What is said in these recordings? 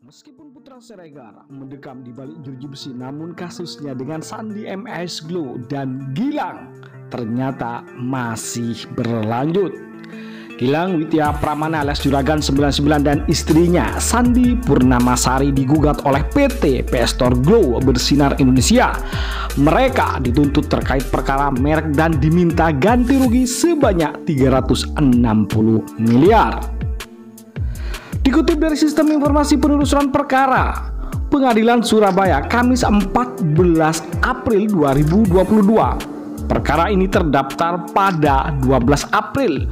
Meskipun Putra Siregar mendekam di balik jeruji besi, namun kasusnya dengan Sandi MS Glow dan Gilang ternyata masih berlanjut. Gilang Widya Pramana alias Juragan 99 dan istrinya Sandi Purnamasari digugat oleh PT PS Store Glow Bersinar Indonesia. Mereka dituntut terkait perkara merek dan diminta ganti rugi sebanyak 360 miliar. Dikutip dari Sistem Informasi Penelusuran Perkara Pengadilan Surabaya Kamis 14 April 2022, perkara ini terdaftar pada 12 April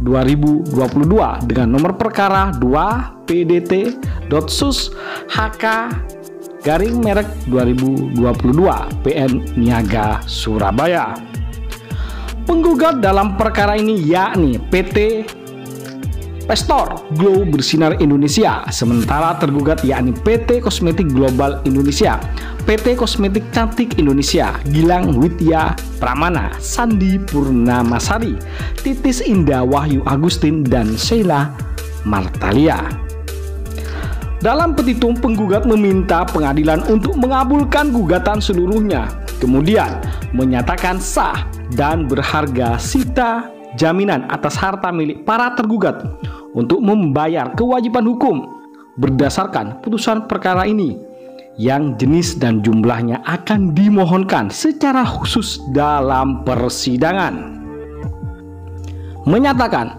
2022 dengan nomor perkara 2 PDT.sus HK garing merek 2022 PN Niaga Surabaya. Penggugat dalam perkara ini yakni PT PS Store Glow Bersinar Indonesia, sementara tergugat yakni PT Kosmetik Global Indonesia, PT Kosmetik Cantik Indonesia, Gilang Widya Pramana, Sandi Purnamasari, Titis Indah Wahyu Agustin, dan Sheila Martalia. Dalam petitum, penggugat meminta pengadilan untuk mengabulkan gugatan seluruhnya, kemudian menyatakan sah dan berharga sita jaminan atas harta milik para tergugat untuk membayar kewajiban hukum berdasarkan putusan perkara ini yang jenis dan jumlahnya akan dimohonkan secara khusus dalam persidangan. Menyatakan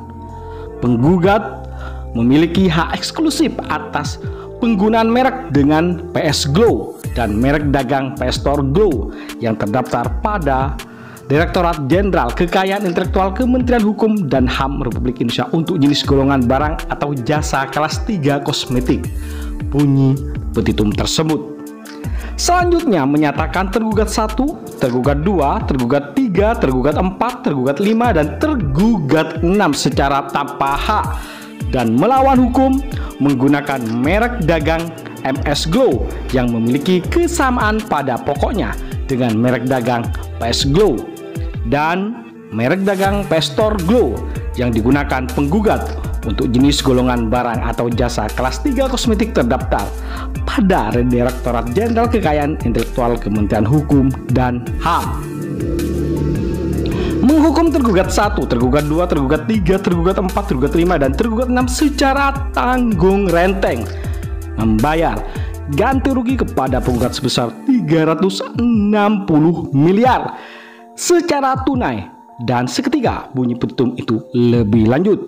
penggugat memiliki hak eksklusif atas penggunaan merek dengan PS Glow dan merek dagang PS Store Glow yang terdaftar pada Direktorat Jenderal Kekayaan Intelektual Kementerian Hukum dan HAM Republik Indonesia untuk jenis golongan barang atau jasa kelas 3 kosmetik. Bunyi petitum tersebut. Selanjutnya menyatakan tergugat 1, tergugat 2, tergugat 3, tergugat 4, tergugat 5, dan tergugat 6 secara tanpa hak dan melawan hukum menggunakan merek dagang MS Glow yang memiliki kesamaan pada pokoknya dengan merek dagang PS Glow dan merek dagang PS Store Glow yang digunakan penggugat untuk jenis golongan barang atau jasa kelas 3 kosmetik terdaftar pada Direktorat Jenderal Kekayaan Intelektual Kementerian Hukum dan HAM. Menghukum tergugat 1, tergugat 2, tergugat 3, tergugat 4, tergugat 5, dan tergugat 6 secara tanggung renteng membayar ganti rugi kepada penggugat sebesar 360 miliar secara tunai dan seketika. Bunyi petitum itu lebih lanjut.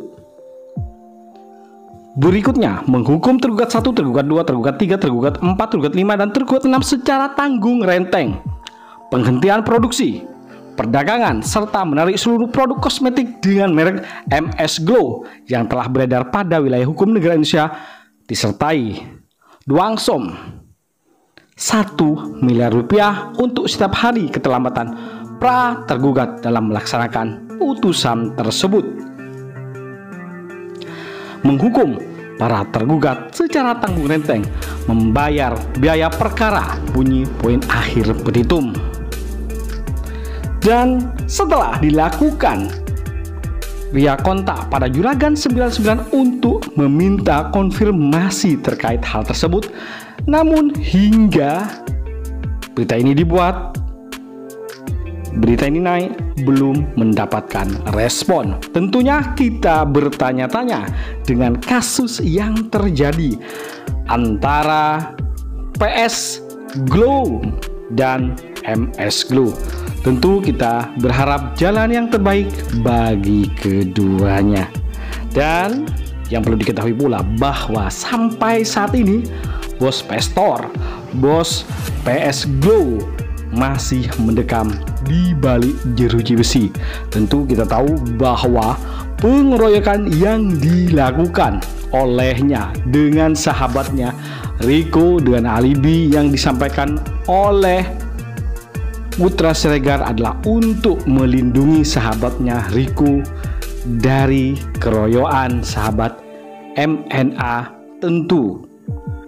Berikutnya menghukum tergugat 1, tergugat 2, tergugat 3, tergugat 4, tergugat 5, dan tergugat 6 secara tanggung renteng penghentian produksi, perdagangan, serta menarik seluruh produk kosmetik dengan merek MS Glow yang telah beredar pada wilayah hukum negara Indonesia disertai uang som 1 miliar rupiah untuk setiap hari keterlambatan pra tergugat dalam melaksanakan putusan tersebut. Menghukum para tergugat secara tanggung renteng membayar biaya perkara. Bunyi poin akhir petitum. Dan setelah dilakukan via kontak pada Juragan 99 untuk meminta konfirmasi terkait hal tersebut, namun hingga berita ini dibuat, berita ini naik, belum mendapatkan respon. Tentunya kita bertanya-tanya dengan kasus yang terjadi antara PS Glow dan MS Glow. Tentu kita berharap jalan yang terbaik bagi keduanya. Dan yang perlu diketahui pula bahwa sampai saat ini bos PS Store, bos PS Glow masih mendekam di balik jeruji besi. Tentu kita tahu bahwa pengeroyokan yang dilakukan olehnya dengan sahabatnya Rico dengan alibi yang disampaikan oleh Putra Siregar adalah untuk melindungi sahabatnya Rico dari keroyokan sahabat MNA. Tentu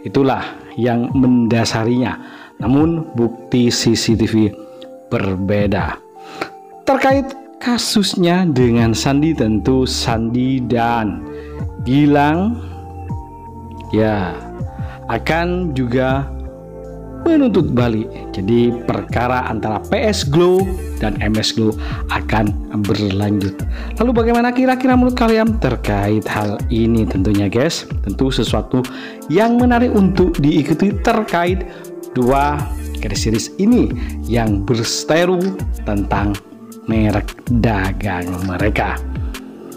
itulah yang mendasarinya. Namun bukti CCTV berbeda. Terkait kasusnya dengan Sandi, tentu Sandi dan Gilang ya akan juga menuntut balik. Jadi perkara antara PS Glow dan MS Glow akan berlanjut. Lalu bagaimana kira-kira menurut kalian terkait hal ini? Tentunya guys, tentu sesuatu yang menarik untuk diikuti terkait dua garis series ini yang berseteru tentang merek dagang mereka.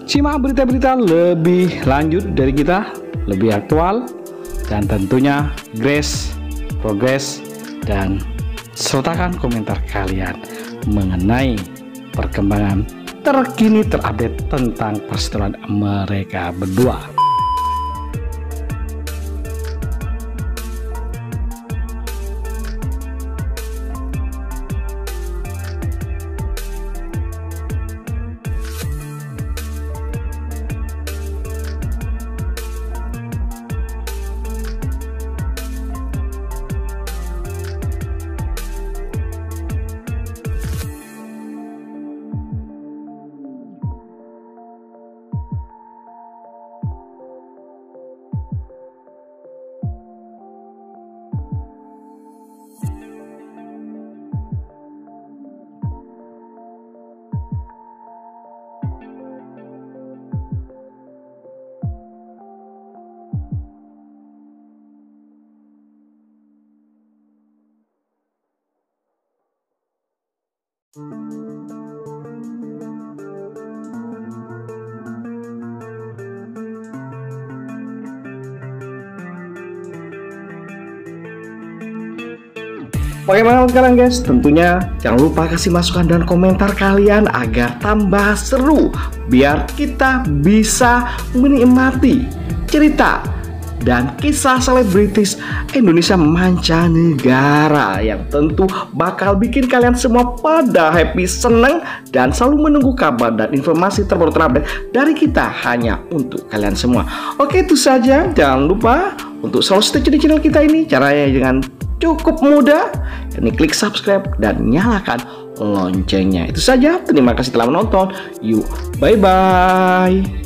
Simak berita-berita lebih lanjut dari kita, lebih aktual, dan tentunya Grace progres, dan sertakan komentar kalian mengenai perkembangan terkini terupdate tentang perseteruan mereka berdua. Bagaimana sekarang guys? Tentunya jangan lupa kasih masukan dan komentar kalian agar tambah seru, biar kita bisa menikmati cerita dan kisah selebritis Indonesia mancanegara yang tentu bakal bikin kalian semua pada happy, seneng, dan selalu menunggu kabar dan informasi terbaru terupdate dari kita hanya untuk kalian semua. Oke, itu saja. Jangan lupa untuk selalu stay di channel kita ini. Caranya dengan cukup mudah, yakni klik subscribe dan nyalakan loncengnya. Itu saja. Terima kasih telah menonton. Yuk, bye-bye.